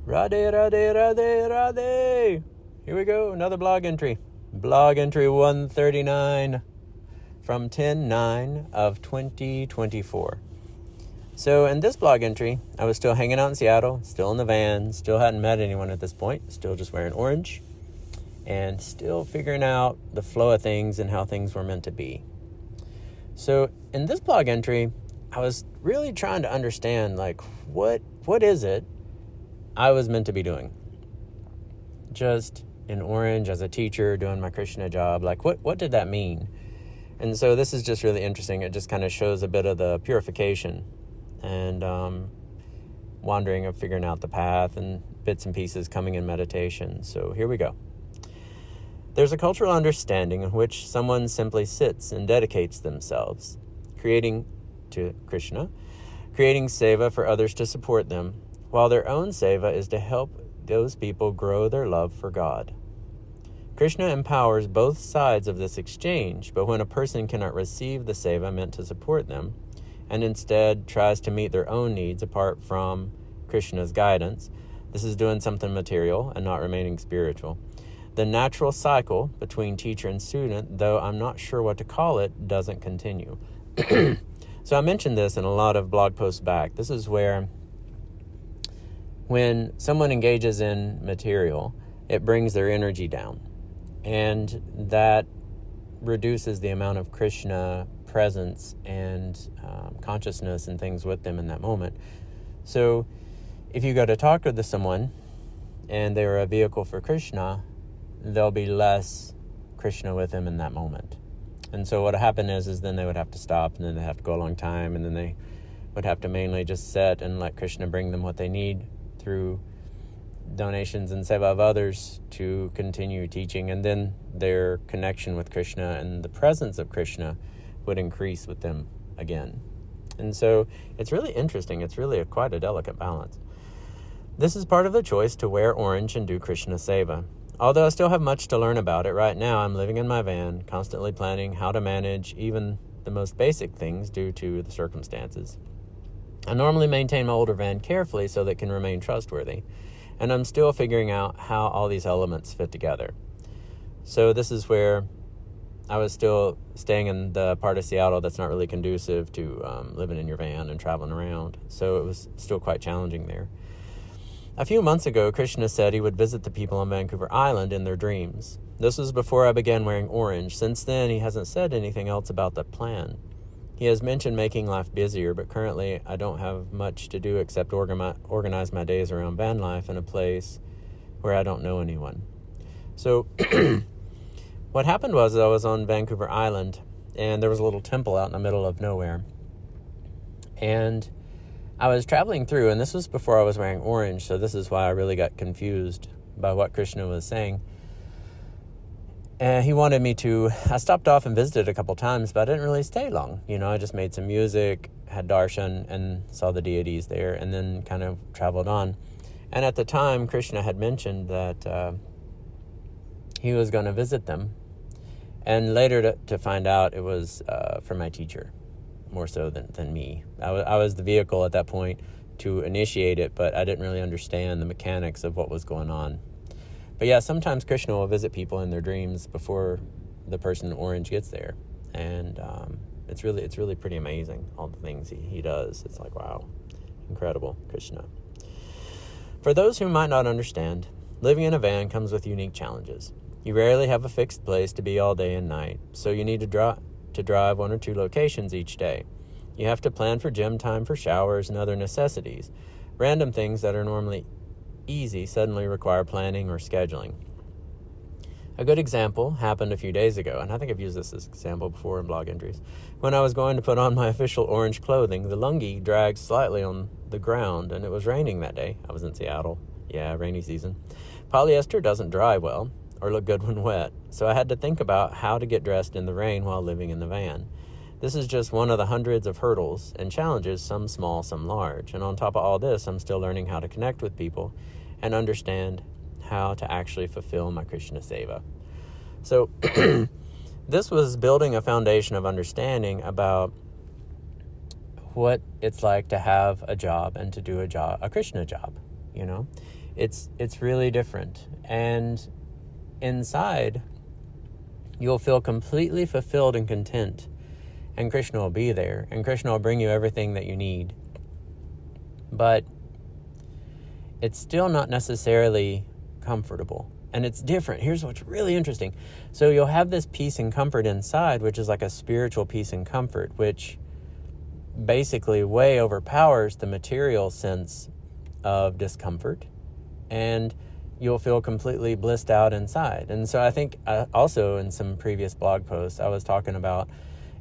Radhe, Radhe, Radhe, Radhe. Here we go, another blog entry. Blog entry 139 from 10/9 of 2024. So in this blog entry, I was still hanging out in Seattle, still in the van, still hadn't met anyone at this point, still just wearing orange, and still figuring out the flow of things and how things were meant to be. So in this blog entry, I was really trying to understand, what is it I was meant to be doing? Just in orange as a teacher, doing my Krishna job, what did that mean? And so this is just really interesting. It just kind of shows a bit of the purification and wandering of figuring out the path and bits and pieces coming in meditation. So here we go. There's a cultural understanding in which someone simply sits and dedicates themselves, creating to Krishna, creating Seva for others to support them, while their own Seva is to help those people grow their love for God. Krishna empowers both sides of this exchange, but when a person cannot receive the Seva meant to support them, and instead tries to meet their own needs apart from Krishna's guidance, this is doing something material and not remaining spiritual. The natural cycle between teacher and student, though I'm not sure what to call it, doesn't continue. So I mentioned this in a lot of blog posts back. This is where when someone engages in material, it brings their energy down. And that reduces the amount of Krishna presence and consciousness and things with them in that moment. So if you go to talk with someone and they're a vehicle for Krishna, there'll be less Krishna with them in that moment. And so what happened is then they would have to stop, and then they have to go a long time, and then they would have to mainly just sit and let Krishna bring them what they need through donations and seva of others to continue teaching. And then their connection with Krishna and the presence of Krishna would increase with them again. And so it's really interesting. It's really quite a delicate balance. This is part of the choice to wear orange and do Krishna Seva. Although I still have much to learn about it, right now I'm living in my van, constantly planning how to manage even the most basic things due to the circumstances. I normally maintain my older van carefully so that it can remain trustworthy, and I'm still figuring out how all these elements fit together. So this is where I was still staying in the part of Seattle that's not really conducive to living in your van and traveling around, so it was still quite challenging there. A few months ago, Krishna said he would visit the people on Vancouver Island in their dreams. This was before I began wearing orange. Since then, he hasn't said anything else about that plan. He has mentioned making life busier, but currently I don't have much to do except organize my days around van life in a place where I don't know anyone. So what happened was I was on Vancouver Island, and there was a little temple out in the middle of nowhere. And I was traveling through, and this was before I was wearing orange, so this is why I really got confused by what Krishna was saying. And he wanted me to, I stopped off and visited a couple times, but I didn't really stay long. I just made some music, had darshan, and saw the deities there, and then kind of traveled on. And at the time, Krishna had mentioned that he was going to visit them. And later to find out it was for my teacher, more so than me. I was the vehicle at that point to initiate it, but I didn't really understand the mechanics of what was going on. But yeah, sometimes Krishna will visit people in their dreams before the person in orange gets there. And it's really pretty amazing, all the things he does. It's like, wow, incredible, Krishna. For those who might not understand, living in a van comes with unique challenges. You rarely have a fixed place to be all day and night, so you need to drive 1 or 2 locations each day. You have to plan for gym time, for showers, and other necessities. Random things that are normally easy suddenly require planning or scheduling. A good example happened a few days ago, and I think I've used this as example before in blog entries. When I was going to put on my official orange clothing, the lungi dragged slightly on the ground, and it was raining that day. I was in Seattle. Yeah, rainy season. Polyester doesn't dry well or look good when wet, so I had to think about how to get dressed in the rain while living in the van. This is just one of the hundreds of hurdles and challenges, some small, some large. And on top of all this, I'm still learning how to connect with people and understand how to actually fulfill my Krishna Seva. So this was building a foundation of understanding about what it's like to have a job and to do a Krishna job, It's really different. And inside, you'll feel completely fulfilled and content. And Krishna will be there. And Krishna will bring you everything that you need. But it's still not necessarily comfortable. And it's different. Here's what's really interesting. So you'll have this peace and comfort inside, which is like a spiritual peace and comfort, which basically way overpowers the material sense of discomfort. And you'll feel completely blissed out inside. And so I think also in some previous blog posts, I was talking about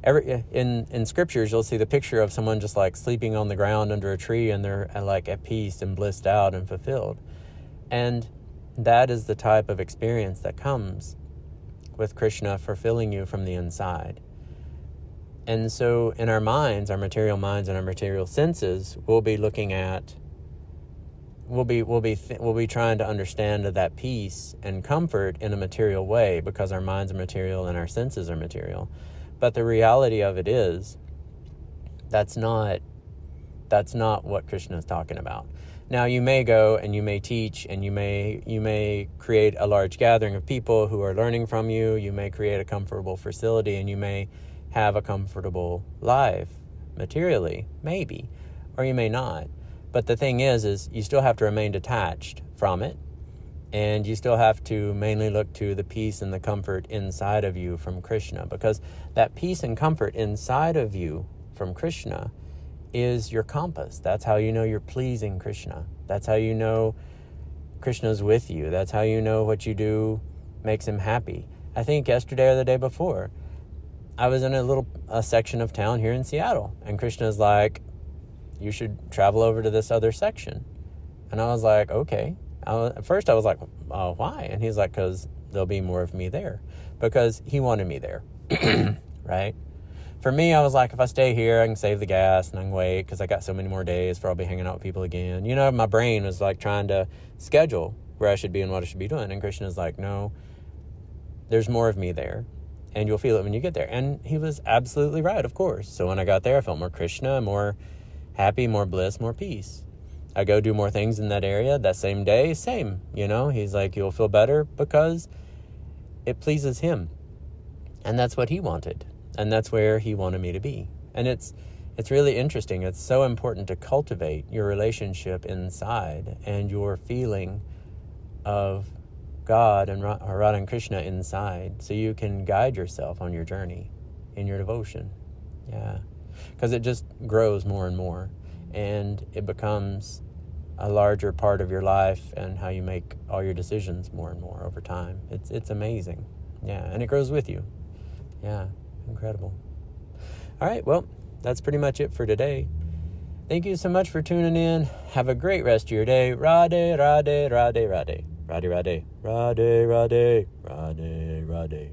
in scriptures, you'll see the picture of someone just like sleeping on the ground under a tree, and they're like at peace and blissed out and fulfilled. And that is the type of experience that comes with Krishna fulfilling you from the inside. And so in our minds, our material minds and our material senses, we'll be looking at, we'll be trying to understand that peace and comfort in a material way, because our minds are material and our senses are material. But the reality of it is, that's not what Krishna is talking about. Now, you may go and you may teach, and you may create a large gathering of people who are learning from you. You may create a comfortable facility, and you may have a comfortable life materially, maybe, or you may not. But the thing is you still have to remain detached from it, and you still have to mainly look to the peace and the comfort inside of you from Krishna, because that peace and comfort inside of you from Krishna is your compass. That's how you know you're pleasing Krishna. That's how you know Krishna's with you. That's how you know what you do makes him happy. I think yesterday or the day before, I was in a section of town here in Seattle, and Krishna's like, you should travel over to this other section. And I was like, okay. At first I was like, why? And he's like, because there'll be more of me there. Because he wanted me there, right? For me, I was like, if I stay here, I can save the gas and I can wait because I got so many more days for I'll be hanging out with people again. You know, my brain was like trying to schedule where I should be and what I should be doing. And Krishna's like, no, there's more of me there, and you'll feel it when you get there. And he was absolutely right, of course. So when I got there, I felt more Krishna, more happy, more bliss, more peace. I go do more things in that area that same day, same, you know. He's like, you'll feel better because it pleases him. And that's what he wanted. And that's where he wanted me to be. And it's really interesting. It's so important to cultivate your relationship inside and your feeling of God and Radha and Krishna inside, so you can guide yourself on your journey in your devotion. Yeah. Because it just grows more and more, and it becomes a larger part of your life and how you make all your decisions more and more over time. It's amazing. Yeah. And it grows with you. Yeah. Incredible. All right. Well, that's pretty much it for today. Thank you so much for tuning in. Have a great rest of your day. Radhe, Radhe, Radhe, Radhe. Radhe, Radhe. Radhe, Radhe. Radhe, Radhe.